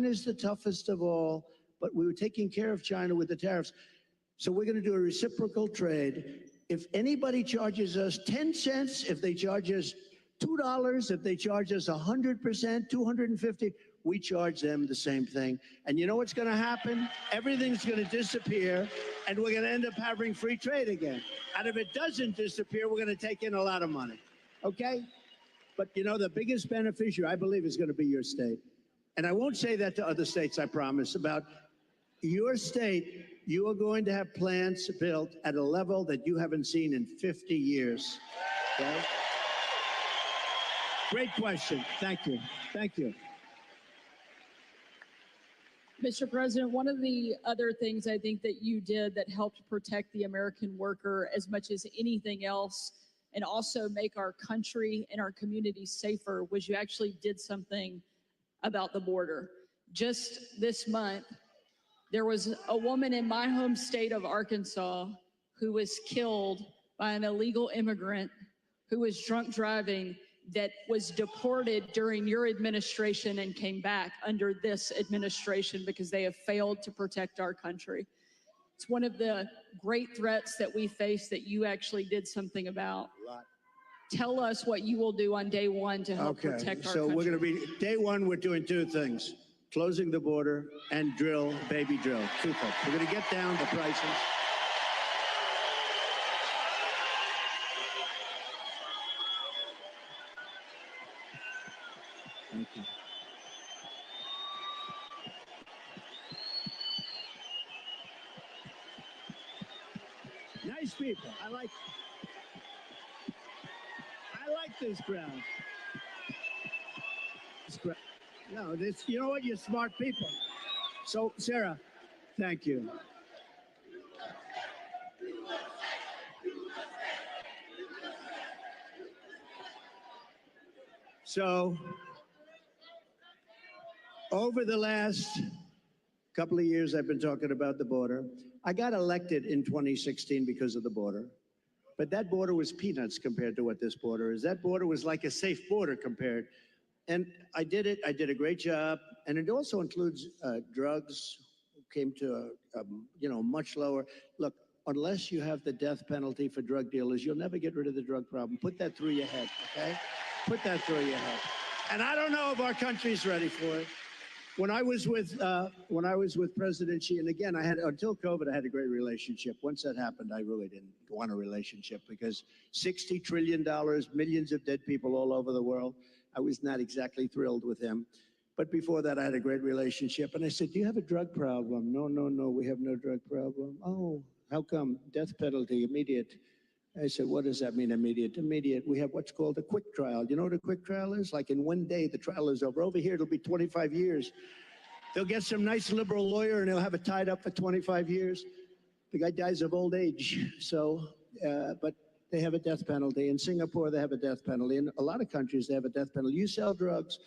China's the toughest of all, but we were taking care of China with the tariffs. So we're going to do a reciprocal trade. If anybody charges us 10 cents, if they charge us $2, if they charge us 100%, 250, we charge them the same thing. And you know what's going to happen? Everything's going to disappear, and we're going to end up having free trade again. And if it doesn't disappear, we're going to take in a lot of money. Okay? But you know, the biggest beneficiary, I believe, is going to be your state. And I won't say that to other states, I promise. About your state, you are going to have plants built at a level that you haven't seen in 50 years. Okay? Great question. Thank you. Thank you. Mr. President, one of the other things I think that you did that helped protect the American worker as much as anything else, and also make our country and our communities safer, was you actually did something about the border. Just this month, there was a woman in my home state of Arkansas who was killed by an illegal immigrant who was drunk driving, that was deported during your administration and came back under this administration because they have failed to protect our country. It's one of the great threats that we face that you actually did something about. Tell us what you will do on day one to help protect our country. So we're going to be, day one, we're doing two things: closing the border and baby drill. Two things. We're going to get down the prices. Thank you. Nice people. I like this crowd. No, you know what? You're smart people. So, Sarah, thank you. So, over the last couple of years, I've been talking about the border. I got elected in 2016 because of the border. But that border was peanuts compared to what this border is. That border was like a safe border compared. And I did it. I did a great job. And it also includes drugs, came to much lower. Look, unless you have the death penalty for drug dealers, you'll never get rid of the drug problem. Put that through your head, okay? Put that through your head. And I don't know if our country's ready for it. When I was with President Xi, and again, until COVID, I had a great relationship. Once that happened, I really didn't want a relationship because $60 trillion, millions of dead people all over the world. I was not exactly thrilled with him. But before that, I had a great relationship. And I said, do you have a drug problem? No, we have no drug problem. Oh, how come? Death penalty, immediate. I said, what does that mean, immediate? Immediate, we have what's called a quick trial. You know what a quick trial is? Like in one day, the trial is over. Over here, it'll be 25 years. They'll get some nice liberal lawyer and they'll have it tied up for 25 years. The guy dies of old age. So, but they have a death penalty. In Singapore, they have a death penalty. In a lot of countries, they have a death penalty. You sell drugs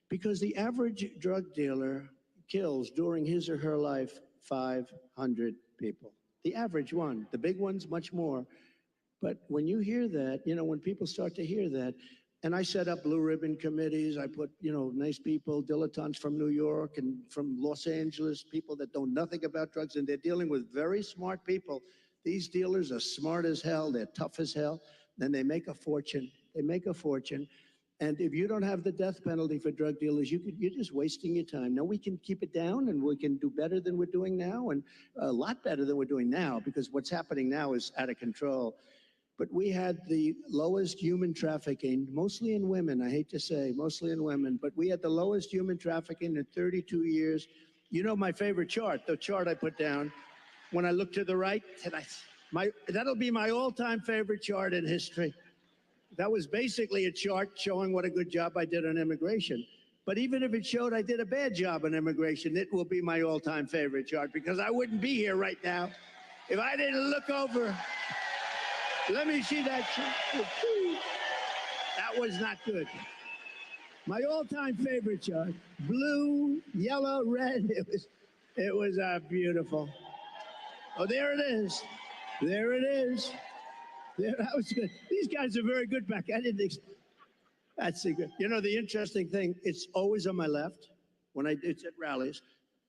because the average drug dealer kills during his or her life 500 people. The average one. The big ones, much more. But when you hear that, when people start to hear that, and I set up blue ribbon committees, I put, nice people, dilettantes from New York and from Los Angeles, people that know nothing about drugs, and they're dealing with very smart people. These dealers are smart as hell, they're tough as hell, then they make a fortune. They make a fortune. And if you don't have the death penalty for drug dealers, you're just wasting your time. Now we can keep it down and we can do better than we're doing now, and a lot better than we're doing now, because what's happening now is out of control. But we had the lowest human trafficking, mostly in women, I hate to say, mostly in women, but we had the lowest human trafficking in 32 years. You know my favorite chart, the chart I put down, when I look to the right, that'll be my all-time favorite chart in history. That was basically a chart showing what a good job I did on immigration. But even if it showed I did a bad job on immigration, it will be my all-time favorite chart, because I wouldn't be here right now if I didn't look over. Let me see that chart. That was not good. My all-time favorite chart, blue, yellow, red. It was beautiful. Oh, there it is. There it is. There, that was good. These guys are very good back. I didn't expect. That's a good. The interesting thing, it's always on my left. it's at rallies.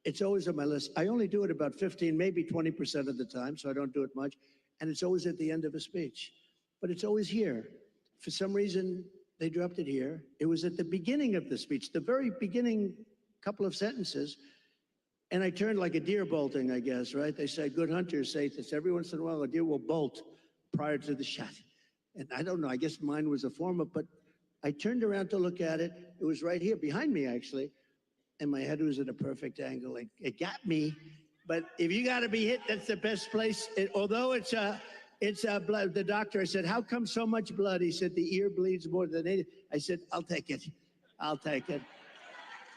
It's always on my list. I only do it about 15, maybe 20% of the time, so I don't do it much. And it's always at the end of a speech. But it's always here. For some reason, they dropped it here. It was at the beginning of the speech, the very beginning couple of sentences. And I turned like a deer bolting, I guess, right? They say good hunters say this. Every once in a while, a deer will bolt prior to the shot. And I don't know, I guess mine was a form of, but I turned around to look at it. It was right here behind me, actually. And my head was at a perfect angle. It got me, but if you got to be hit, that's the best place. Although it's blood. The doctor, I said, how come so much blood? He said, the ear bleeds more than it. I said, I'll take it. I'll take it.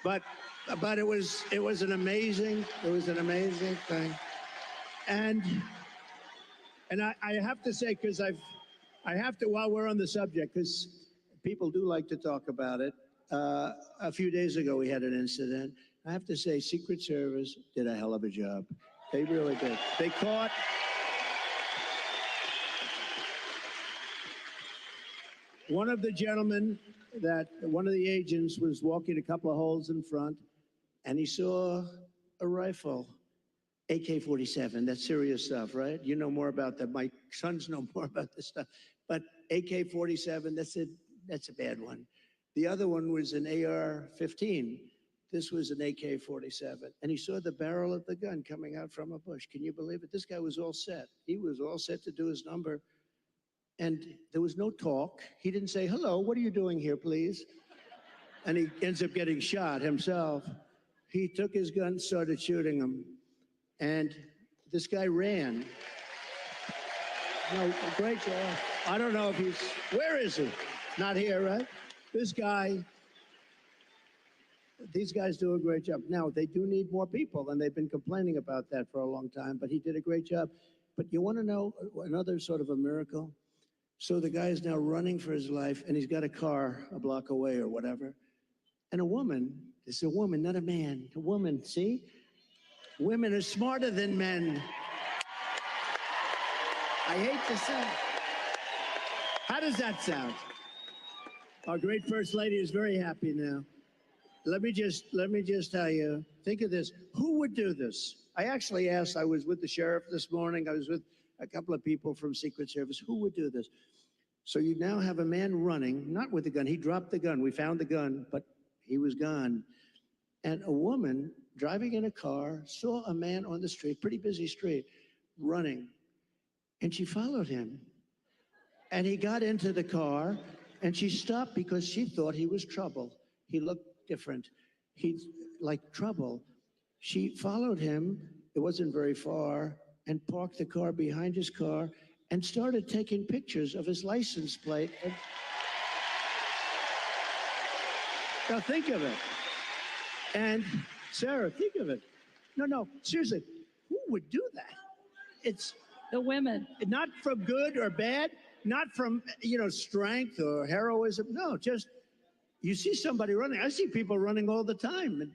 But it was an amazing thing. And I have to say, because I have to, while we're on the subject, because people do like to talk about it. A few days ago, we had an incident. I have to say, Secret Service did a hell of a job. They really did. They caught one of the gentlemen one of the agents was walking a couple of holes in front, and he saw a rifle, AK-47. That's serious stuff, right? You know more about that. My sons know more about this stuff. But AK-47, that's a bad one. The other one was an AR-15. This was an AK-47. And he saw the barrel of the gun coming out from a bush. Can you believe it? This guy was all set. He was all set to do his number. And there was no talk. He didn't say, hello, what are you doing here, please? And he ends up getting shot himself. He took his gun, started shooting him. And this guy ran. No, great job. I don't know if where is he? Not here, right? These guys do a great job. Now, they do need more people, and they've been complaining about that for a long time, but he did a great job. But you want to know another sort of a miracle? So the guy is now running for his life, and he's got a car a block away or whatever. And a woman, it's a woman, not a man, a woman, see? Women are smarter than men. I hate to say. How does that sound? Our great First Lady is very happy now. Let me just tell you, think of this. Who would do this? I actually asked, I was with the sheriff this morning, I was with a couple of people from Secret Service, who would do this? So you now have a man running, not with a gun, he dropped the gun, we found the gun, but he was gone. And a woman driving in a car saw a man on the street, pretty busy street, running. And she followed him. And he got into the car, and she stopped because she thought he was trouble. He looked different. He's like trouble. She followed him, it wasn't very far, and parked the car behind his car and started taking pictures of his license plate. Now think of it. And Sarah, think of it. No, seriously, who would do that? It's the women. Not from good or bad, not from, strength or heroism. No, just, you see somebody running. I see people running all the time. And,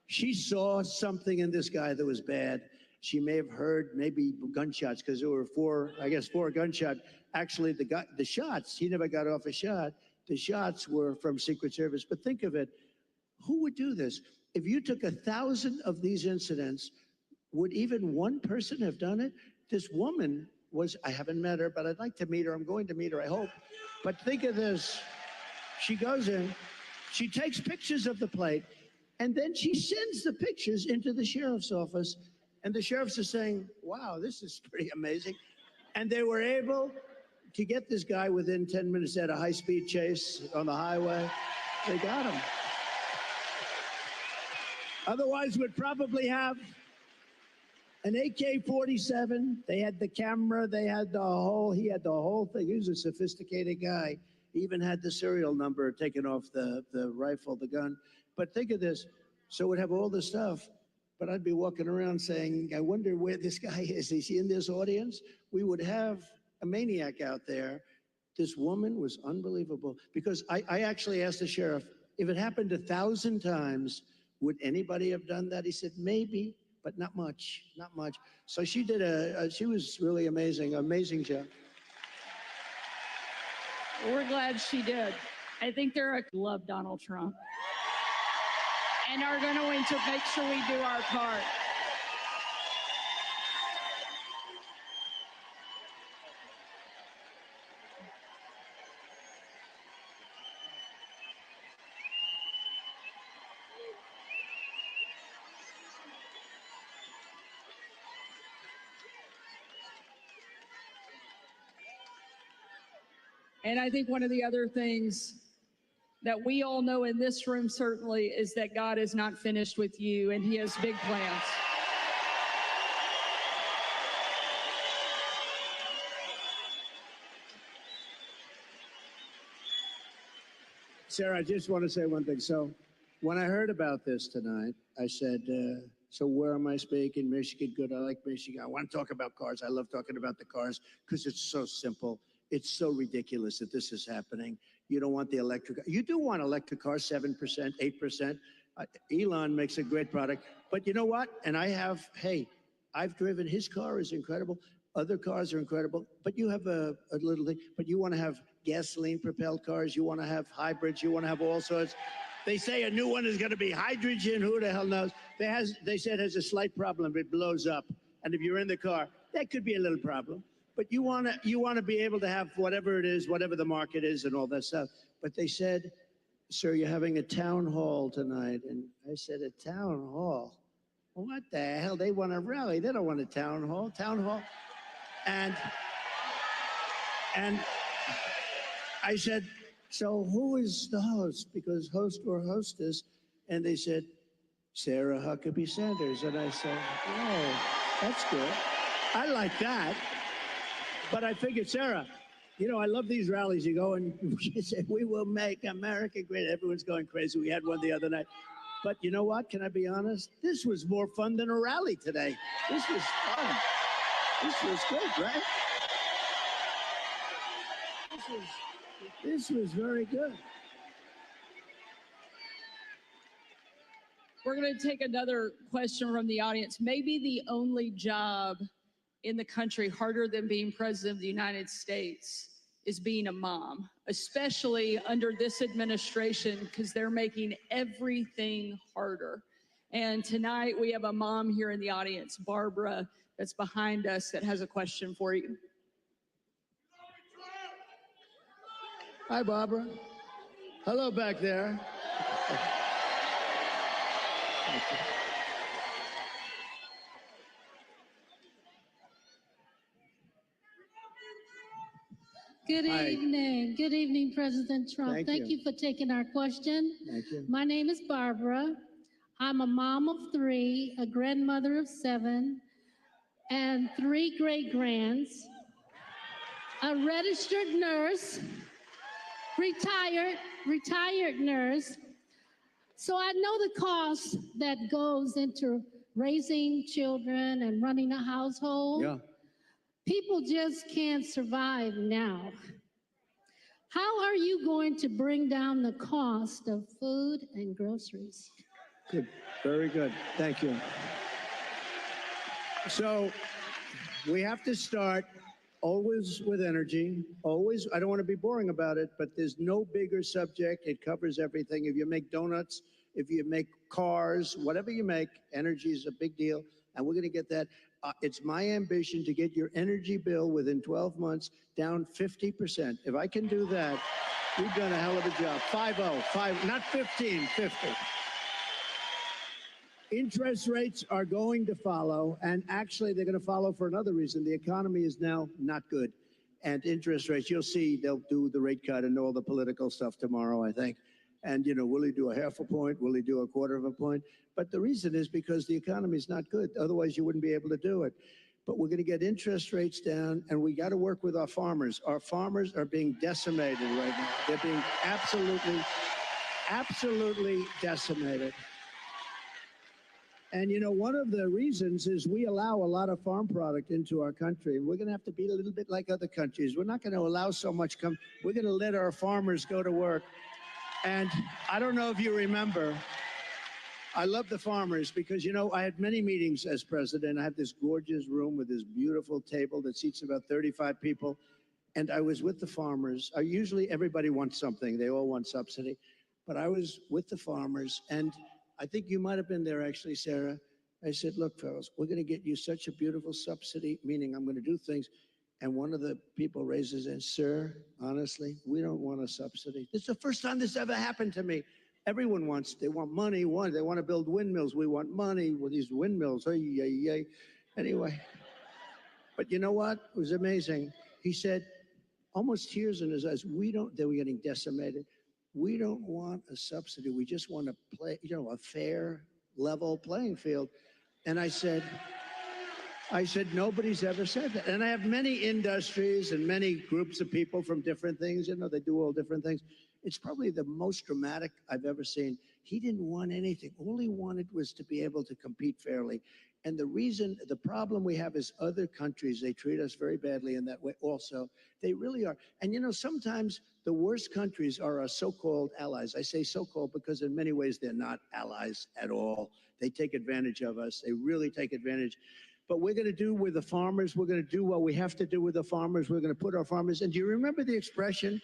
she saw something in this guy that was bad. She may have heard maybe gunshots, because there were four gunshots. Actually, the shots, he never got off a shot. The shots were from Secret Service. But think of it, who would do this? If you took 1,000 of these incidents, would even one person have done it? This woman I haven't met her, but I'd like to meet her. I'm going to meet her, I hope. But think of this. She goes in, she takes pictures of the plate, and then she sends the pictures into the sheriff's office. And the sheriffs are saying, wow, this is pretty amazing. And they were able to get this guy within 10 minutes. They had a high-speed chase on the highway. They got him. Otherwise, we'd probably have an AK-47. They had the camera. He had the whole thing. He was a sophisticated guy. He even had the serial number taken off the rifle, the gun. But think of this. So we'd have all this stuff. But I'd be walking around saying, I wonder where this guy is. Is he in this audience? We would have a maniac out there. This woman was unbelievable. Because I actually asked the sheriff, if it happened 1,000 times, would anybody have done that? He said, maybe, but not much, not much. So she did she was really amazing, amazing job. We're glad she did. I think love Donald Trump. and are going to make sure we do our part. And I think one of the other things that we all know in this room certainly is that God is not finished with you, and he has big plans. Sarah, I just want to say one thing. So when I heard about this tonight, I said, so where am I speaking? Michigan, good. I like Michigan. I want to talk about cars. I love talking about the cars because it's so simple. It's so ridiculous that this is happening. You don't want the electric. You do want electric cars, 7%, 8%. Elon makes a great product. But you know what? And I've driven. His car is incredible. Other cars are incredible. But you have a little thing. But you want to have gasoline-propelled cars. You want to have hybrids. You want to have all sorts. They say a new one is going to be hydrogen. Who the hell knows? They said it has a slight problem. It blows up. And if you're in the car, that could be a little problem. But you want to be able to have whatever it is, whatever the market is and all that stuff. But they said, sir, you're having a town hall tonight. And I said, a town hall? What the hell? They want a rally. They don't want a town hall. Town hall. And I said, so who is the host? Because host or hostess. And they said, Sarah Huckabee Sanders. And I said, oh, that's good. I like that. But I figured, Sarah, you know, I love these rallies. You go and you say, we will make America great. Everyone's going crazy. We had one the other night. But you know what? Can I be honest? This was more fun than a rally today. This was fun. This was good, right? This was very good. We're going to take another question from the audience. Maybe the only job in the country harder than being president of the United States is being a mom, especially under this administration, because they're making everything harder. And tonight we have a mom here in the audience, Barbara, that's behind us, that has a question for you. Hi, Barbara. Hello back there. Good evening. Good evening, President Trump. Thank you for taking our question. Thank you. My name is Barbara. I'm a mom of 3, a grandmother of 7, and 3 great-grands, a registered nurse, retired nurse. So I know the cost that goes into raising children and running a household. Yeah. People just can't survive now. How are you going to bring down the cost of food and groceries? Good. Very good. Thank you. So we have to start always with energy. Always. I don't want to be boring about it, but there's no bigger subject. It covers everything. If you make donuts, if you make cars, whatever you make, energy is a big deal. And we're going to get that. It's my ambition to get your energy bill within 12 months down 50%. If I can do that, we've done a hell of a job. 5-0, not 15, 50. Interest rates are going to follow, and actually they're going to follow for another reason. The economy is now not good. And interest rates, you'll see they'll do the rate cut and all the political stuff tomorrow, I think. And, you know, will he do a half a point? Will he do a quarter of a point? But the reason is because the economy is not good. Otherwise, you wouldn't be able to do it. But we're going to get interest rates down, and we got to work with our farmers. Our farmers are being decimated right now. They're being absolutely decimated. And, you know, one of the reasons is we allow a lot of farm product into our country. We're going to have to be a little bit like other countries. We're not going to allow so much come. We're going to let our farmers go to work. And I don't know if you remember, I love the farmers because, you know, I had many meetings as president. I have this gorgeous room with this beautiful table that seats about 35 people. And I was with the farmers. Usually everybody wants something. They all want subsidy. But I was with the farmers, and I think you might have been there actually, Sarah. I said, look, fellas, we're going to get you such a beautiful subsidy, meaning I'm going to do things. And one of the people raises and, sir, honestly, we don't want a subsidy. This is the first time this ever happened to me. Everyone wants, they want money, they want to build windmills. We want money with these windmills. Anyway, but you know what? It was amazing. He said, almost tears in his eyes, they were getting decimated. We don't want a subsidy. We just want to play, a fair, level playing field. And I said, nobody's ever said that. And I have many industries and many groups of people from different things, they do all different things. It's probably the most dramatic I've ever seen. He didn't want anything. All he wanted was to be able to compete fairly. And the problem we have is other countries, they treat us very badly in that way also. They really are. And sometimes the worst countries are our so-called allies. I say so-called because in many ways they're not allies at all. They take advantage of us. They really take advantage. But we're going to do with the farmers. We're going to do what we have to do with the farmers. We're going to put our farmers. And do you remember the expression?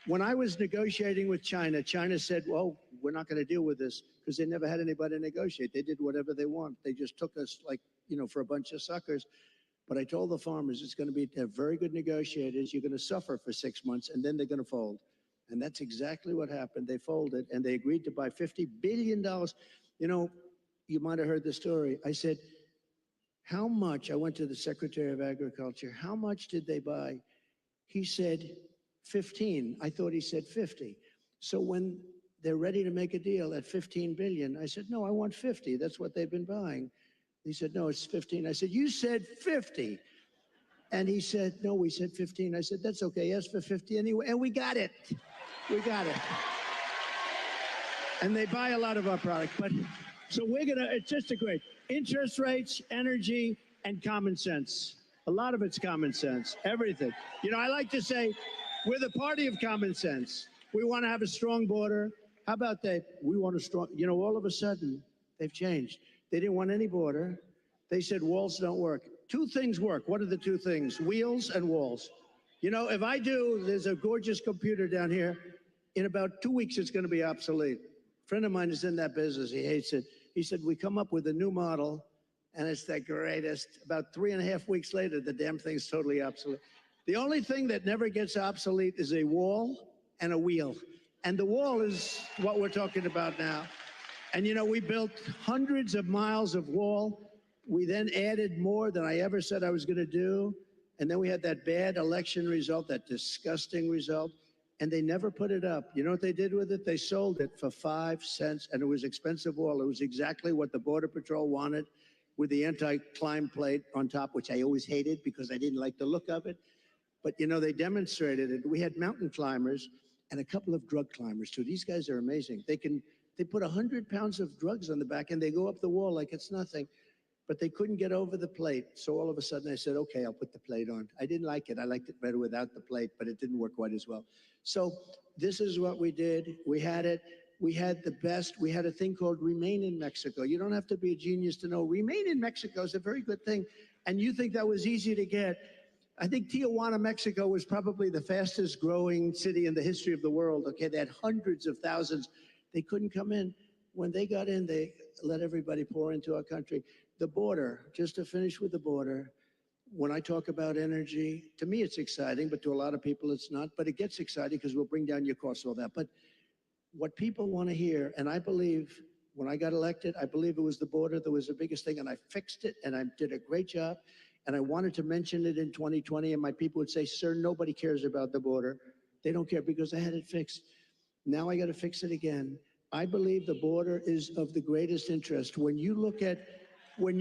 When I was negotiating with China, China said, well, we're not going to deal with this because they never had anybody negotiate. They did whatever they want. They just took us like, for a bunch of suckers. But I told the farmers it's going to be very good negotiators. You're going to suffer for 6 months and then they're going to fold. And that's exactly what happened. They folded and they agreed to buy $50 billion. You might have heard the story. I said, how much? I went to the Secretary of Agriculture. How much did they buy? He said 15. I thought he said 50. So when they're ready to make a deal at 15 billion, I said, no, I want 50. That's what they've been buying. He said, no, it's 15. I said, you said 50. And he said, no, we said 15. I said, that's okay. Ask for 50 anyway. And we got it. We got it. And they buy a lot of our product. But so it's just a great interest rates, energy, and common sense. A lot of it's common sense, everything. I like to say, we're the party of common sense. We want to have a strong border. How about we want a strong, all of a sudden, they've changed. They didn't want any border. They said walls don't work. Two things work. What are the two things? Wheels and walls. If I there's a gorgeous computer down here. In about 2 weeks, it's going to be obsolete. A friend of mine is in that business. He hates it. He said, we come up with a new model, and it's the greatest. About 3.5 weeks later, the damn thing's totally obsolete. The only thing that never gets obsolete is a wall and a wheel. And the wall is what we're talking about now. And we built hundreds of miles of wall. We then added more than I ever said I was going to do. And then we had that bad election result, that disgusting result. And they never put it up. You know what they did with it? They sold it for 5 cents, and it was expensive wall. It was exactly what the Border Patrol wanted, with the anti-climb plate on top, which I always hated because I didn't like the look of it. But they demonstrated it. We had mountain climbers and a couple of drug climbers too. These guys are amazing. They put 100 pounds of drugs on the back and they go up the wall like it's nothing. But they couldn't get over the plate. So all of a sudden I said, okay, I'll put the plate on. I didn't like it. I liked it better without the plate, but it didn't work quite as well. So this is what we did. We had it. We had the best. We had a thing called Remain in Mexico. You don't have to be a genius to know Remain in Mexico is a very good thing. And you think that was easy to get. I think Tijuana, Mexico was probably the fastest growing city in the history of the world. Okay, they had hundreds of thousands. They couldn't come in. When they got in, they let everybody pour into our country. The border, just to finish with the border, when I talk about energy, to me it's exciting, but to a lot of people it's not. But it gets exciting because we'll bring down your costs, all that. But what people want to hear, and I believe when I got elected, I believe it was the border that was the biggest thing, and I fixed it, and I did a great job. And I wanted to mention it in 2020, and my people would say, sir, nobody cares about the border. They don't care because I had it fixed. Now I got to fix it again. I believe the border is of the greatest interest. When you look at what's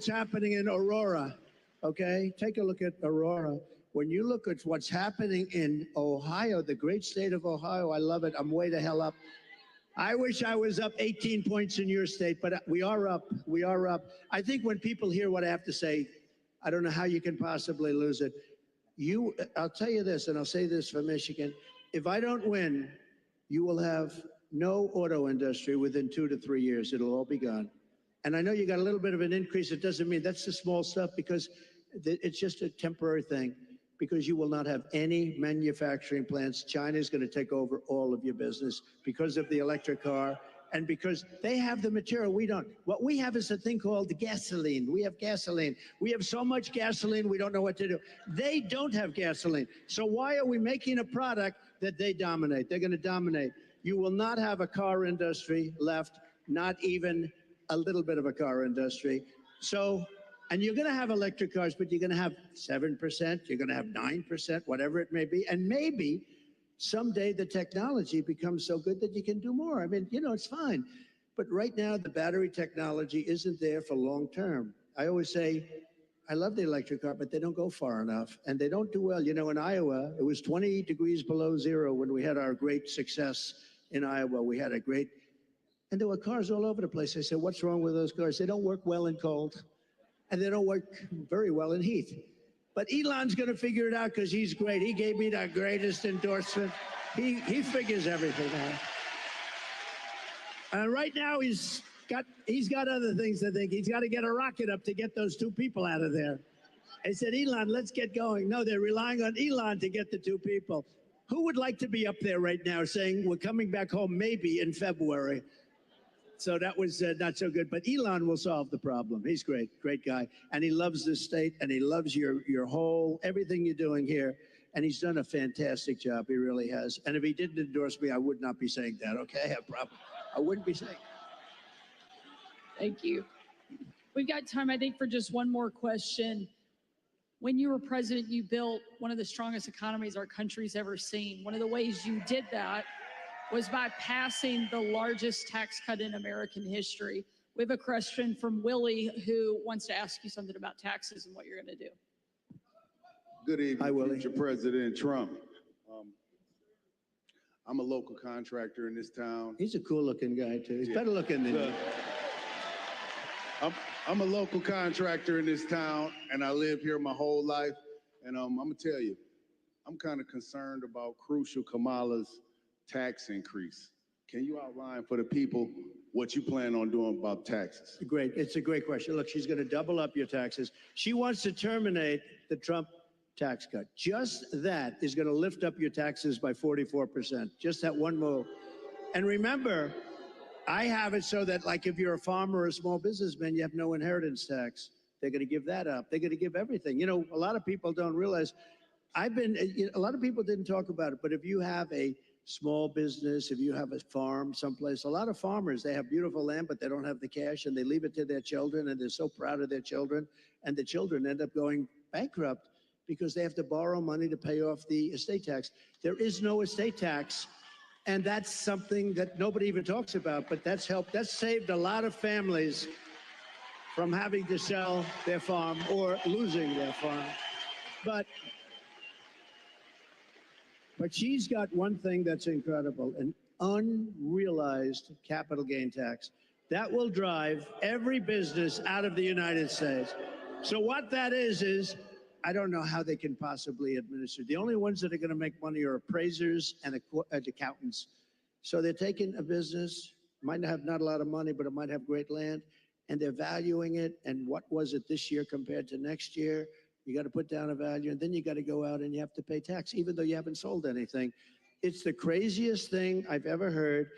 happening in Aurora, okay? Take a look at Aurora. When you look at what's happening in Ohio, the great state of Ohio, I love it. I'm way the hell up. I wish I was up 18 points in your state, but we are up. We are up. I think when people hear what I have to say, I don't know how you can possibly lose it. I'll tell you this, and I'll say this for Michigan. If I don't win, you will have no auto industry within 2 to 3 years. It'll all be gone. And I know you got a little bit of an increase. It doesn't mean that's the small stuff because it's just a temporary thing. because you will not have any manufacturing plants. China is going to take over all of your business because of the electric car and because they have the material we don't. What we have is a thing called gasoline. We have gasoline. We have so much gasoline, we don't know what to do. They don't have gasoline. So why are we making a product that they dominate? They're going to dominate. You will not have a car industry left, not even a little bit of a car industry. So, and you're going to have electric cars, but you're going to have 7%, you're going to have 9%, whatever it may be. And maybe someday the technology becomes so good that you can do more. I mean, you know, it's fine. But right now, the battery technology isn't there for long term. I always say, I love the electric car, but they don't go far enough and they don't do well. You know, in Iowa, it was 20 degrees below zero when we had our great success in Iowa. We had a great, and there were cars all over the place. I said, what's wrong with those cars? They don't work well in cold and they don't work very well in heat. But Elon's going to figure it out because he's great. He gave me the greatest endorsement. He figures everything out. And right now he's got other things to think. He's got to get a rocket up to get those two people out of there. I said, Elon, let's get going. No, they're relying on Elon to get the two people. Who would like to be up there right now saying we're coming back home maybe in February? So that was not so good, but Elon will solve the problem. He's great, great guy. And he loves this state and he loves your whole, everything you're doing here. And he's done a fantastic job, he really has. And if he didn't endorse me, I would not be saying that, okay? I wouldn't be saying. Thank you. We've got time, I think, for just one more question. When you were president, you built one of the strongest economies our country's ever seen. One of the ways you did that was by passing the largest tax cut in American history. We have a question from Willie who wants to ask you something about taxes and what you're going to do. Good evening, Hi, Willie. future President Trump. I'm a local contractor in this town. He's a cool looking guy too. He's better looking than you. I'm a local contractor in this town and I live here my whole life. And I'm gonna tell you, I'm kind of concerned about crucial Kamala's tax increase. Can you outline for the people what you plan on doing about taxes? Great. It's a great question. Look, she's going to double up your taxes. She wants to terminate the Trump tax cut. Just that is going to lift up your taxes by 44%. Just that one move. And remember, I have it so that, like, if you're a farmer or a small businessman, you have no inheritance tax. They're going to give that up. They're going to give everything. You know, a lot of people don't realize, a lot of people didn't talk about it, but if you have a small business, if you have a farm someplace, a lot of farmers, they have beautiful land, but they don't have the cash and they leave it to their children and they're so proud of their children. And the children end up going bankrupt because they have to borrow money to pay off the estate tax. There is no estate tax. And that's something that nobody even talks about, but that's helped. That's saved a lot of families from having to sell their farm or losing their farm. But she's got one thing that's incredible, an unrealized capital gain tax. That will drive every business out of the United States. So what that is I don't know how they can possibly administer. The only ones that are going to make money are appraisers and accountants. So they're taking a business, might have not a lot of money, but it might have great land, and they're valuing it. And what was it this year compared to next year? You got to put down a value, and then you got to go out and you have to pay tax, even though you haven't sold anything. It's the craziest thing I've ever heard.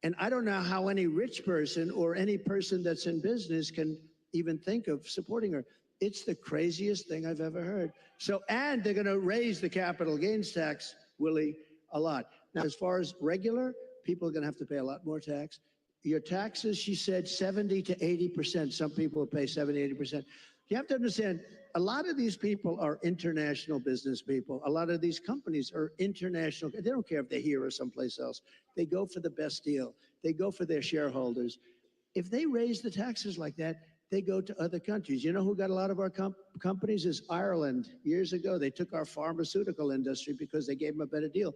And I don't know how any rich person or any person that's in business can even think of supporting her. It's the craziest thing I've ever heard. So, and they're going to raise the capital gains tax, Willie, a lot. Now, as far as regular, people are going to have to pay a lot more tax. Your taxes, she said, 70 to 80%. Some people pay 70, 80%. You have to understand, a lot of these people are international business people. A lot of these companies are international. They don't care if they're here or someplace else. They go for the best deal. They go for their shareholders. If they raise the taxes like that, they go to other countries. You know who got a lot of our companies is Ireland. Years ago, they took our pharmaceutical industry because they gave them a better deal.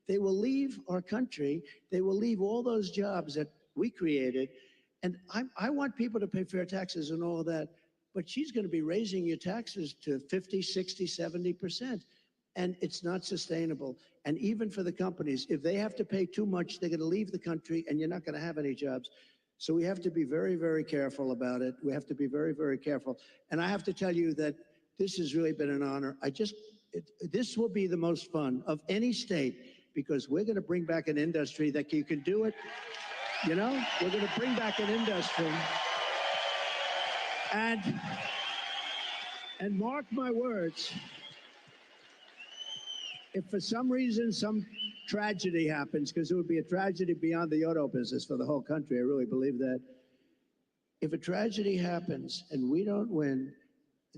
They will leave our country. They will leave all those jobs that we created. And I want people to pay fair taxes and all of that. But she's going to be raising your taxes to 50, 60, 70%. And it's not sustainable. And even for the companies, if they have to pay too much, they're going to leave the country and you're not going to have any jobs. So we have to be very, very careful about it. We have to be very, very careful. And I have to tell you that this has really been an honor. This will be the most fun of any state because we're going to bring back an industry that you can do it. You know, we're going to bring back an industry. And mark my words, if for some reason some tragedy happens, because it would be a tragedy beyond the auto business for the whole country, I really believe that. If a tragedy happens and we don't win,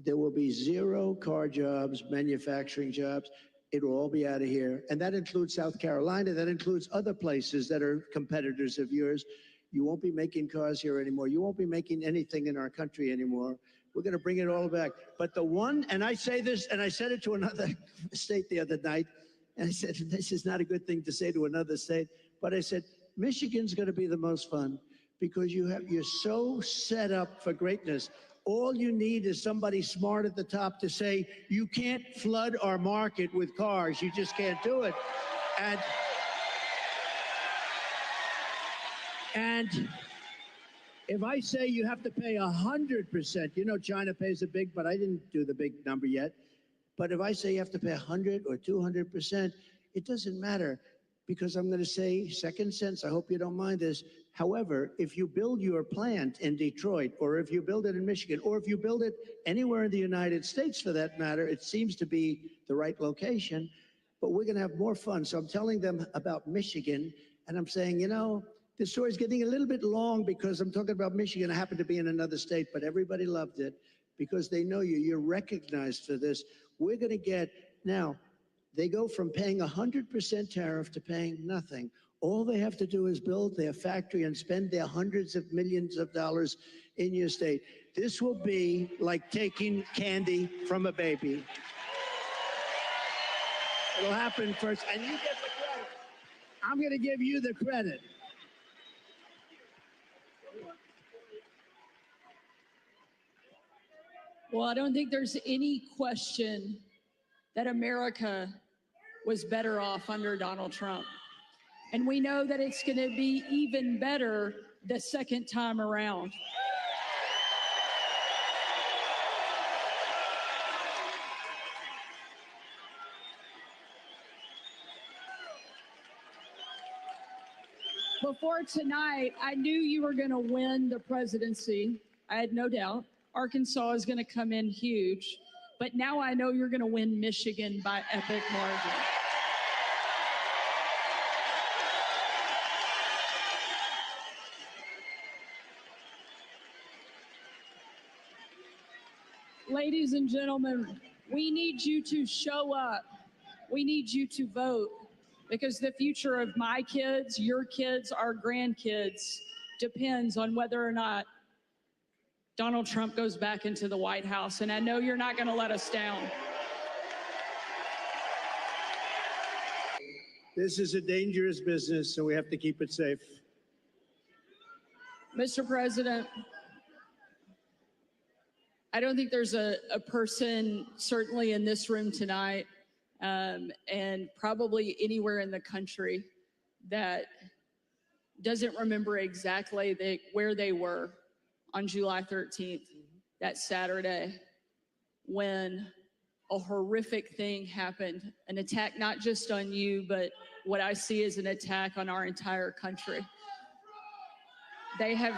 there will be 0 car jobs, manufacturing jobs. It will all be out of here. And that includes South Carolina. That includes other places that are competitors of yours. You won't be making cars here anymore. You won't be making anything in our country anymore. We're going to bring it all back. But the one, and I say this, and I said it to another state the other night, and I said, this is not a good thing to say to another state, but I said, Michigan's going to be the most fun because you're so set up for greatness. All you need is somebody smart at the top to say, you can't flood our market with cars. You just can't do it. And if I say you have to pay 100%, you know China pays a big, but I didn't do the big number yet. But if I say you have to pay 100 or 200%, it doesn't matter because I'm going to say second sense. I hope you don't mind this. However, if you build your plant in Detroit, or if you build it in Michigan, or if you build it anywhere in the United States for that matter, it seems to be the right location, but we're going to have more fun. So I'm telling them about Michigan, and I'm saying, you know, this story's getting a little bit long because I'm talking about Michigan. I happen to be in another state, but everybody loved it because they know you. You're recognized for this. We're going to get, now, they go from paying 100% tariff to paying nothing. All they have to do is build their factory and spend their hundreds of millions of dollars in your state. This will be like taking candy from a baby. It'll happen first, and you get the credit. I'm going to give you the credit. Well, I don't think there's any question that America was better off under Donald Trump. And we know that it's going to be even better the second time around. Before tonight, I knew you were going to win the presidency. I had no doubt. Arkansas is going to come in huge. But now I know you're going to win Michigan by epic margin. Ladies and gentlemen, we need you to show up. We need you to vote because the future of my kids, your kids, our grandkids depends on whether or not Donald Trump goes back into the White House. And I know you're not going to let us down. This is a dangerous business, so we have to keep it safe. Mr. President, I don't think there's a person, certainly in this room tonight, and probably anywhere in the country, that doesn't remember exactly where they were on July 13th, that Saturday, when a horrific thing happened, an attack not just on you, but what I see as an attack on our entire country. They have...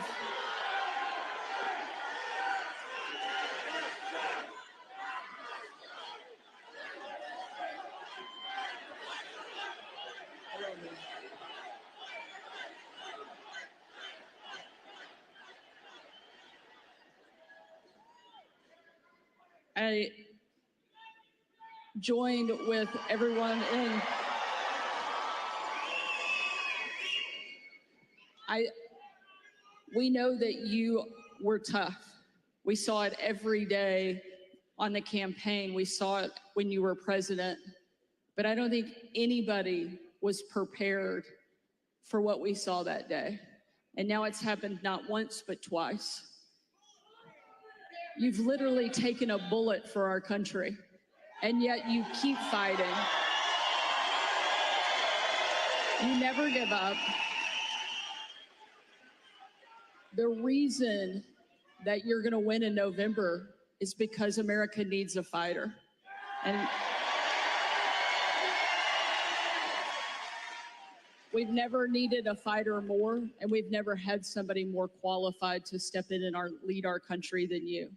I joined with everyone in... We know that you were tough. We saw it every day on the campaign. We saw it when you were president. But I don't think anybody was prepared for what we saw that day. And now it's happened not once, but twice. You've literally taken a bullet for our country, and yet you keep fighting. You never give up. The reason that you're going to win in November is because America needs a fighter. And We've never needed a fighter more, and we've never had somebody more qualified to step in and lead our country than you.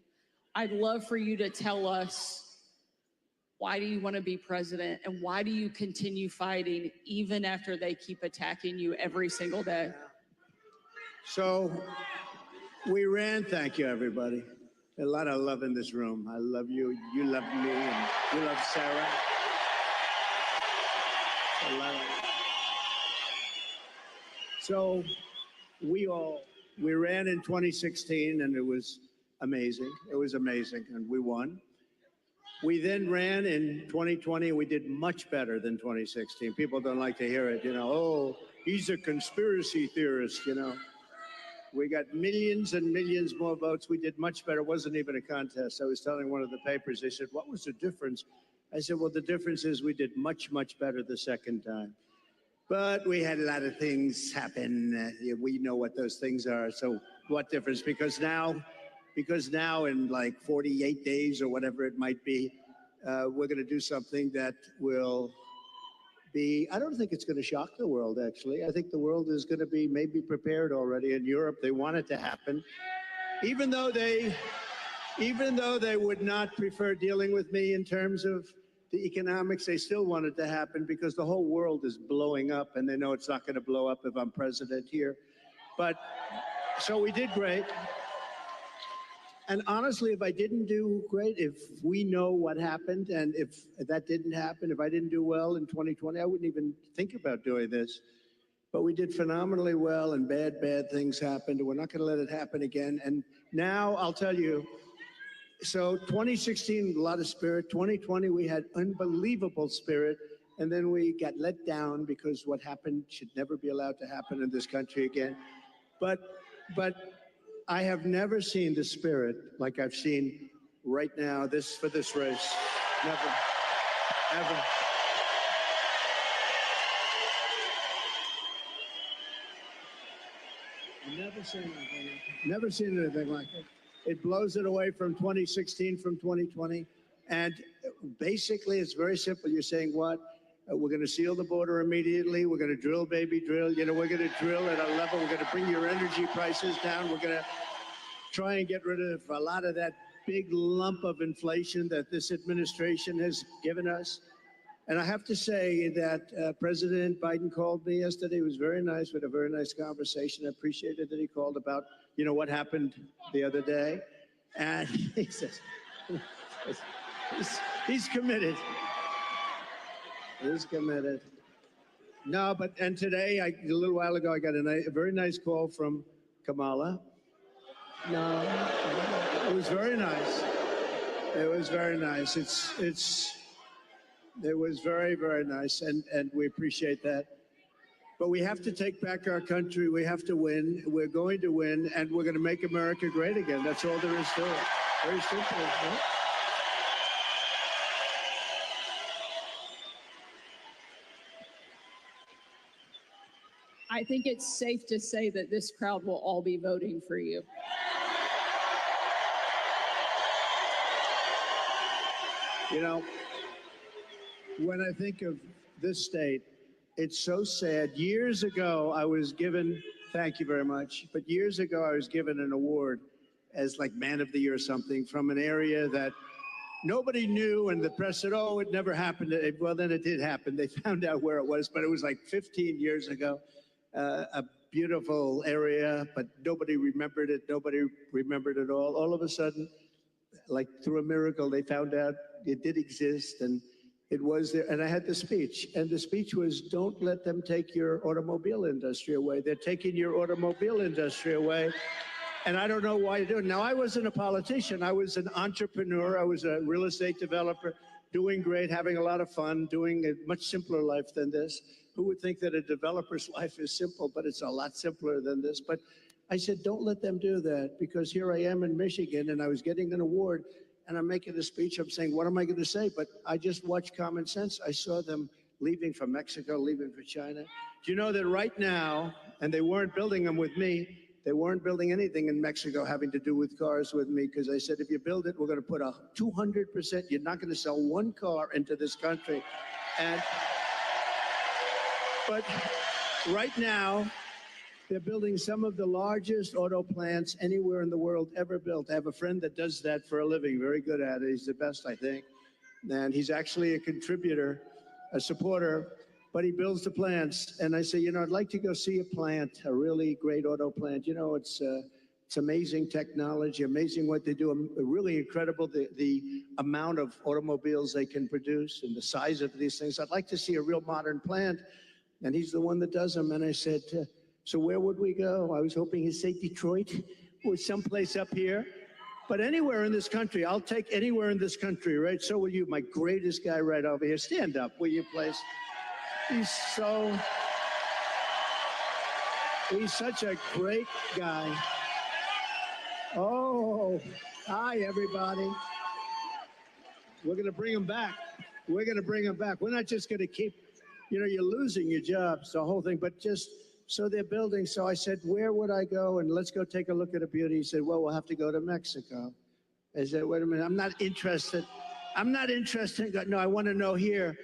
I'd love for you to tell us, why do you want to be president, and why do you continue fighting even after they keep attacking you every single day? So we ran, thank you, everybody. A lot of love in this room. I love you, you love me, and you love Sarah. A lot of... So we ran in 2016, and it was amazing. It was amazing, and we won. We then ran in 2020, and we did much better than 2016. People don't like to hear it, oh, he's a conspiracy theorist, We got millions and millions more votes. We did much better. It wasn't even a contest. I was telling one of the papers, they said, what was the difference? I said, well, the difference is we did much, much better the second time. But we had a lot of things happen. We know what those things are. So what difference? Because now in like 48 days or whatever it might be, we're going to do something that will be, I don't think it's going to shock the world, actually. I think the world is going to be maybe prepared already. In Europe, they want it to happen. Even though they would not prefer dealing with me in terms of the economics, they still want it to happen because the whole world is blowing up, and they know it's not going to blow up if I'm president here. But so we did great. And honestly, if I didn't do great, if we know what happened, and if that didn't happen, if I didn't do well in 2020, I wouldn't even think about doing this. But we did phenomenally well, and bad things happened, and we're not going to let it happen again. And now I'll tell you, so 2016, a lot of spirit. 2020, we had unbelievable spirit. And then we got let down because what happened should never be allowed to happen in this country again. But I have never seen the spirit like I've seen right now for this race. Never, ever. Never seen anything like it. It blows it away from 2016, from 2020. And basically, it's very simple. You're saying what? We're going to seal the border immediately. We're going to drill, baby, drill. We're going to drill at a level. We're going to bring your energy prices down. We're going to try and get rid of a lot of that big lump of inflation that this administration has given us. And I have to say that President Biden called me yesterday. It was very nice. We had a very nice conversation. I appreciated that he called about, what happened the other day. And he says, he's committed. He's committed. No, and today, a little while ago, I got a very nice call from Kamala. No, it was very nice. It was very nice. It was very, very nice, and we appreciate that. But we have to take back our country. We have to win. We're going to win, and we're going to make America great again. That's all there is to it. Very simple, right? I think it's safe to say that this crowd will all be voting for you. When I think of this state, it's so sad. Years ago, I was given, thank you very much, but years ago, I was given an award as like Man of the Year or something from an area that nobody knew, and the press said, oh, it never happened. Well, then it did happen. They found out where it was, but it was like 15 years ago. A beautiful area, but nobody remembered it. Nobody remembered it all. All of a sudden, like through a miracle, they found out it did exist, and it was there. And I had the speech, and the speech was, don't let them take your automobile industry away. They're taking your automobile industry away. And I don't know why you do it. Now, I wasn't a politician. I was an entrepreneur. I was a real estate developer, doing great, having a lot of fun, doing a much simpler life than this. Who would think that a developer's life is simple, but it's a lot simpler than this. But I said, don't let them do that, because here I am in Michigan, and I was getting an award, and I'm making a speech. I'm saying, what am I going to say? But I just watched Common Sense. I saw them leaving for Mexico, leaving for China. Do you know that right now, and they weren't building them with me, they weren't building anything in Mexico having to do with cars with me, because I said, if you build it, we're going to put a 200%, you're not going to sell one car into this country. right now, they're building some of the largest auto plants anywhere in the world ever built. I have a friend that does that for a living, very good at it. He's the best, I think. And he's actually a contributor, a supporter, but he builds the plants. And I say, you know, I'd like to go see a plant, a really great auto plant. You know, it's amazing technology, amazing what they do, really incredible the amount of automobiles they can produce and the size of these things. I'd like to see a real modern plant. And he's the one that does them. And I said, so where would we go? I was hoping he'd say Detroit or someplace up here. But anywhere in this country, I'll take anywhere in this country, right? So will you, my greatest guy right over here. Stand up, will you, please? He's such a great guy. Oh, hi, everybody. We're going to bring him back. We're going to bring him back. We're not just going to keep, you know, you're losing your jobs, the whole thing, but just, so they're building. So I said, where would I go? And let's go take a look at a beauty. He said, well, we'll have to go to Mexico. I said, wait a minute, I'm not interested. I'm not interested. No, I want to know here.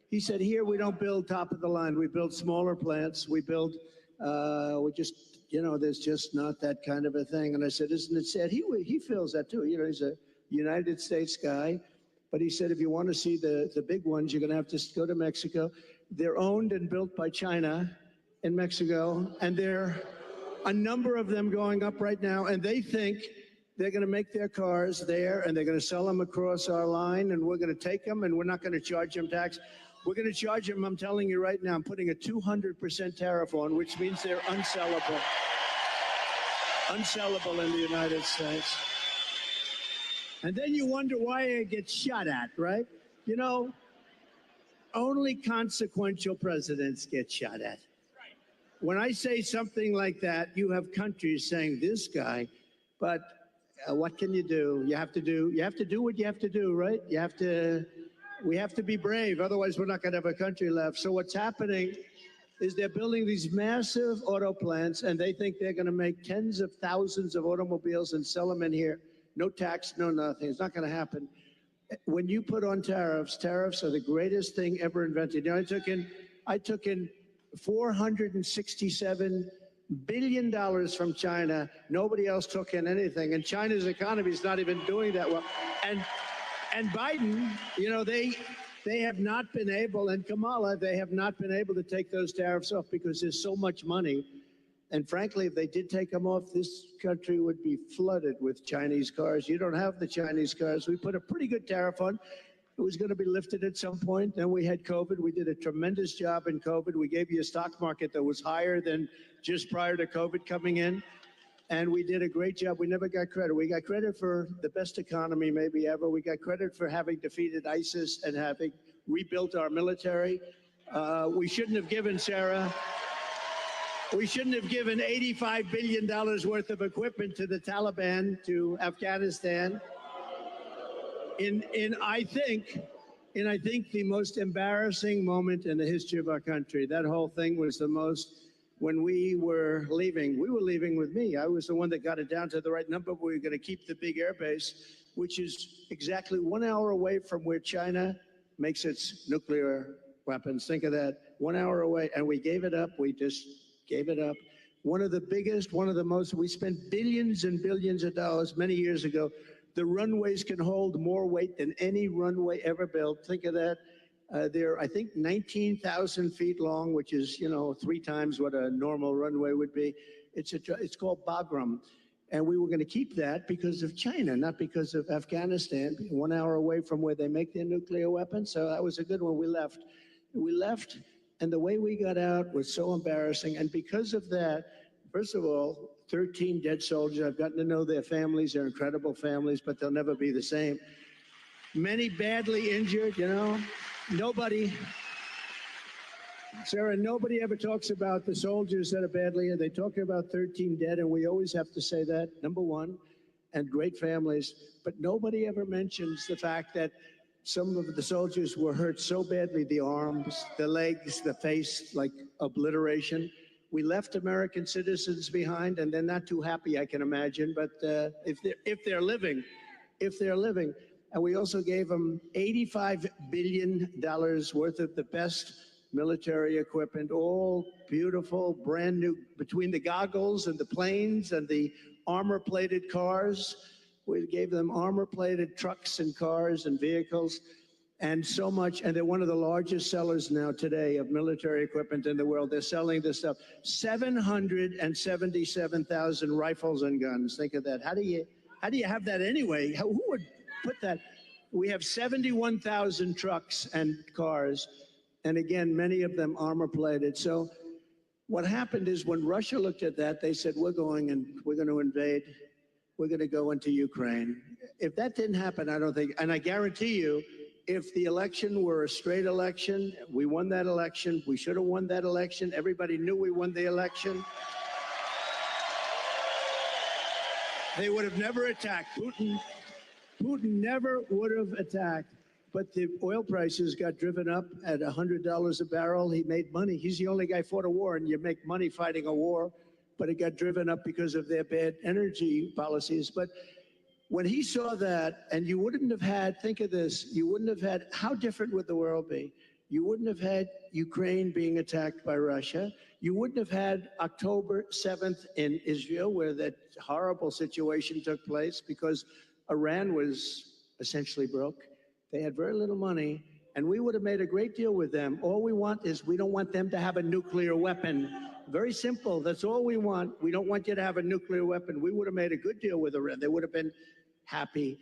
He said, here we don't build top of the line. We build smaller plants. We build, we just, you know, there's just not that kind of a thing. And I said, isn't it sad? He feels that too. You know, he's a United States guy. But he said, if you want to see the big ones, you're going to have to go to Mexico. They're owned and built by China in Mexico, and there are a number of them going up right now, and they think they're going to make their cars there, and they're going to sell them across our line, and we're going to take them, and we're not going to charge them tax. We're going to charge them, I'm telling you right now, I'm putting a 200% tariff on, which means they're unsellable. Unsellable in the United States. And then you wonder why it gets shot at, right? You know, only consequential presidents get shot at. When I say something like that, you have countries saying this guy, but what can you do? You have to do what you have to do, right? We have to be brave. Otherwise, we're not going to have a country left. So what's happening is they're building these massive auto plants, and they think they're going to make tens of thousands of automobiles and sell them in here. No tax, no nothing. It's not going to happen. When you put on tariffs, tariffs are the greatest thing ever invented. You know, I took in $467 billion from China. Nobody else took in anything. And China's economy is not even doing that well. And Biden, you know, they have not been able, and Kamala, they have not been able to take those tariffs off because there's so much money. And frankly, if they did take them off, this country would be flooded with Chinese cars. You don't have the Chinese cars. We put a pretty good tariff on. It was going to be lifted at some point. Then we had COVID. We did a tremendous job in COVID. We gave you a stock market that was higher than just prior to COVID coming in. And we did a great job. We never got credit. We got credit for the best economy maybe ever. We got credit for having defeated ISIS and having rebuilt our military. We shouldn't have given, Sarah, we shouldn't have given $85 billion worth of equipment to the Taliban, to Afghanistan. I think the most embarrassing moment in the history of our country. That whole thing was the most, when we were leaving with me. I was the one that got it down to the right number. We were going to keep the big air base, which is exactly 1 hour away from where China makes its nuclear weapons. Think of that, 1 hour away. And we gave it up. We just gave it up. One of the biggest, one of the most, we spent billions and billions of dollars many years ago. The runways can hold more weight than any runway ever built. Think of that. They're, I think, 19,000 feet long, which is, you know, 3 times what a normal runway would be. It's called Bagram. And we were going to keep that because of China, not because of Afghanistan, 1 hour away from where they make their nuclear weapons. So that was a good one. We left, and the way we got out was so embarrassing. And because of that, first of all, 13 dead soldiers. I've gotten to know their families. They're incredible families, but they'll never be the same. Many badly injured, you know. Sarah, nobody ever talks about the soldiers that are badly injured. They talk about 13 dead, and we always have to say that, number one, and great families. But nobody ever mentions the fact that some of the soldiers were hurt so badly, the arms, the legs, the face, like obliteration. We left American citizens behind, and they're not too happy, I can imagine. But if they're living, and we also gave them $85 billion worth of the best military equipment, all beautiful, brand new, between the goggles and the planes and the armor-plated cars. We gave them armor-plated trucks and cars and vehicles and so much. And they're one of the largest sellers now today of military equipment in the world. They're selling this stuff. 777,000 rifles and guns. Think of that. How do you have that anyway? Who would put that? We have 71,000 trucks and cars. And again, many of them armor-plated. So what happened is when Russia looked at that, they said, we're going to invade. We're going to go into Ukraine. If that didn't happen, I don't think, and I guarantee you, if the election were a straight election, we won that election, we should have won that election, everybody knew we won the election, they would have never attacked. Putin never would have attacked. But the oil prices got driven up at $100 a barrel. He made money. He's the only guy who fought a war, and you make money fighting a war. But it got driven up because of their bad energy policies. But when he saw that, and you wouldn't have had, think of this, you wouldn't have had, how different would the world be? You wouldn't have had Ukraine being attacked by Russia. You wouldn't have had October 7th in Israel, where that horrible situation took place because Iran was essentially broke. They had very little money, and we would have made a great deal with them. All we want is we don't want them to have a nuclear weapon. Very simple. That's all we want. We don't want you to have a nuclear weapon. We would have made a good deal with Iran. They would have been happy.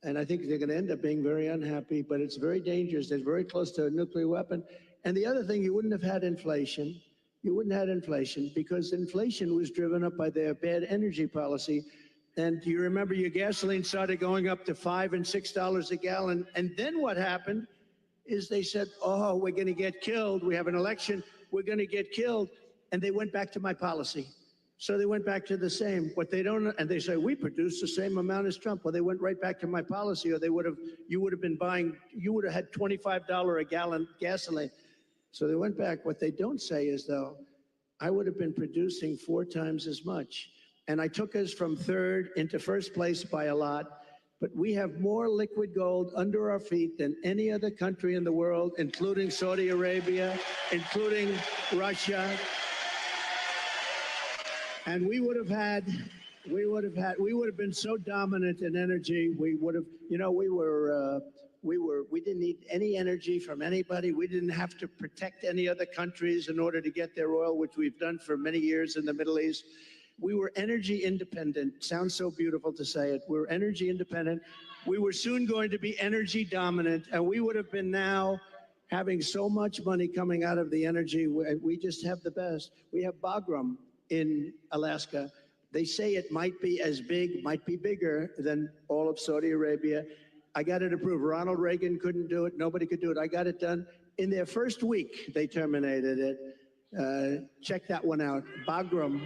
And I think they're going to end up being very unhappy, but it's very dangerous. They're very close to a nuclear weapon. And the other thing, you wouldn't have had inflation. You wouldn't have had inflation because inflation was driven up by their bad energy policy. And you remember your gasoline started going up to $5 and $6 a gallon. And then what happened is they said, oh, we're going to get killed. We have an election. We're going to get killed. And they went back to my policy. So they went back to the same. What they don't, and they say, we produce the same amount as Trump. Well, they went right back to my policy, or you would have been buying, you would have had $25 a gallon gasoline. So they went back. What they don't say is, though, I would have been producing 4 times as much. And I took us from third into first place by a lot. But we have more liquid gold under our feet than any other country in the world, including Saudi Arabia, including Russia. And we would have been so dominant in energy. We would have, you know, we didn't need any energy from anybody. We didn't have to protect any other countries in order to get their oil, which we've done for many years in the Middle East. We were energy independent. Sounds so beautiful to say it. We're energy independent. We were soon going to be energy dominant, and we would have been now having so much money coming out of the energy. We just have the best. We have Bagram in Alaska. They say it might be as big, might be bigger than all of Saudi Arabia. I got it approved. Ronald Reagan couldn't do it. Nobody could do it. I got it done. In their first week, they terminated it. Check that one out. Bagram.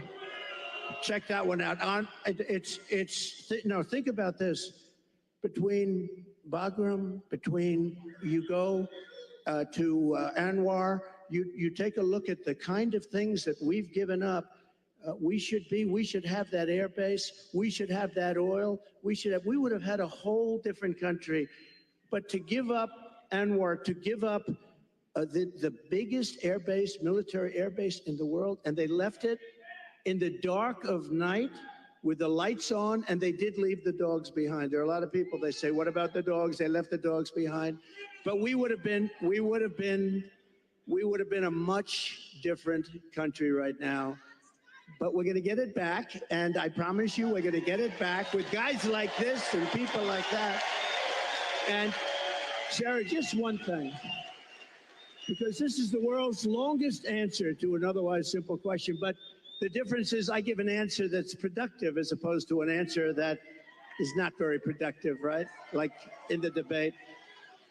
Check that one out. Think about this. Between Bagram, you go to Anwar, you take a look at the kind of things that we've given up. We should have that air base. We should have that oil. We would have had a whole different country. But to give up Anwar, to give up the biggest air base, military air base in the world, and they left it in the dark of night with the lights on, and they did leave the dogs behind. There are a lot of people, they say, what about the dogs? They left the dogs behind. But we would have been a much different country right now. But we're going to get it back, and I promise you we're going to get it back with guys like this and people like that. And Sarah, just one thing, because this is the world's longest answer to an otherwise simple question, but the difference is I give an answer that's productive as opposed to an answer that is not very productive, right? Like in the debate.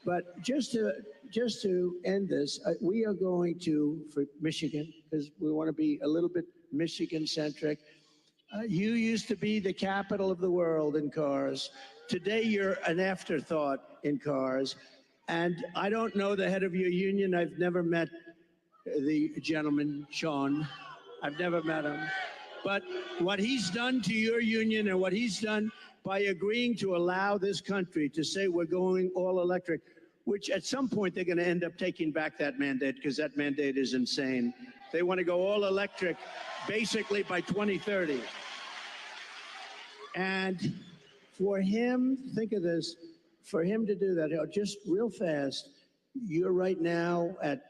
But just to end this, we are going to, for Michigan, because we want to be a little bit Michigan-centric. You used to be the capital of the world in cars. Today, you're an afterthought in cars. And I don't know the head of your union. I've never met the gentleman, Sean. I've never met him. But what he's done to your union and what he's done by agreeing to allow this country to say we're going all electric, which at some point they're going to end up taking back that mandate because that mandate is insane. They want to go all electric basically by 2030. And for him, think of this, for him to do that, just real fast, you're right now at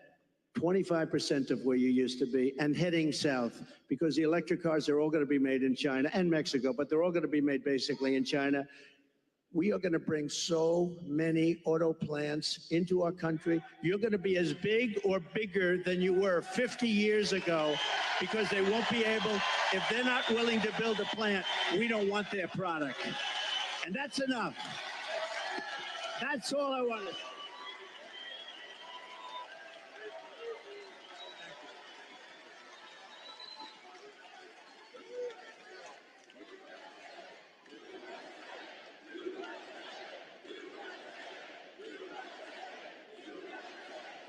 25% of where you used to be and heading south because the electric cars are all going to be made in China and Mexico, but they're all going to be made basically in China. We are going to bring so many auto plants into our country. You're going to be as big or bigger than you were 50 years ago because they won't be able, if they're not willing to build a plant, we don't want their product. And that's enough. That's all I wanted.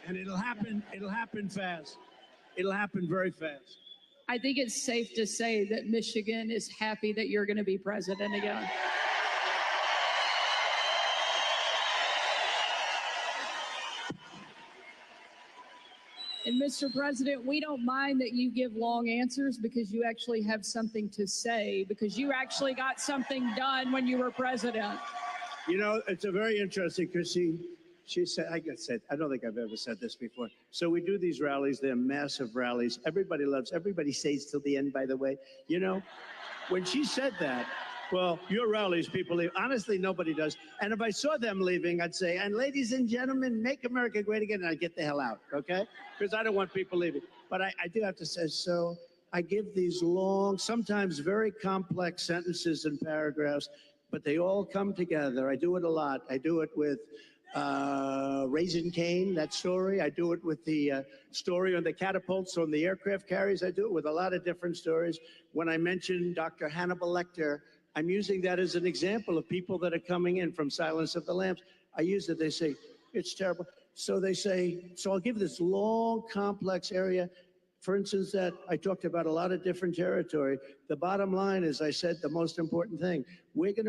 And it'll happen fast. It'll happen very fast. I think it's safe to say that Michigan is happy that you're going to be president again. And Mr. President, we don't mind that you give long answers because you actually have something to say, because you actually got something done when you were president. You know, it's a very interesting because she said, I don't think I've ever said this before. So we do these rallies, they're massive rallies. Everybody stays till the end, by the way. You know, when she said that, well, your rallies, people leave. Honestly, nobody does. And if I saw them leaving, I'd say, and ladies and gentlemen, make America great again, and I'd get the hell out, okay? Because I don't want people leaving. But I do have to say, so I give these long, sometimes very complex sentences and paragraphs, but they all come together. I do it a lot. I do it with Raising Cane, that story. I do it with the story on the catapults on the aircraft carriers. I do it with a lot of different stories. When I mention Dr. Hannibal Lecter, I'm using that as an example of people that are coming in from Silence of the Lambs. I use it, they say, it's terrible. So they say, so I'll give this long, complex area. For instance, that I talked about a lot of different territory. The bottom line is, I said the most important thing. We're going to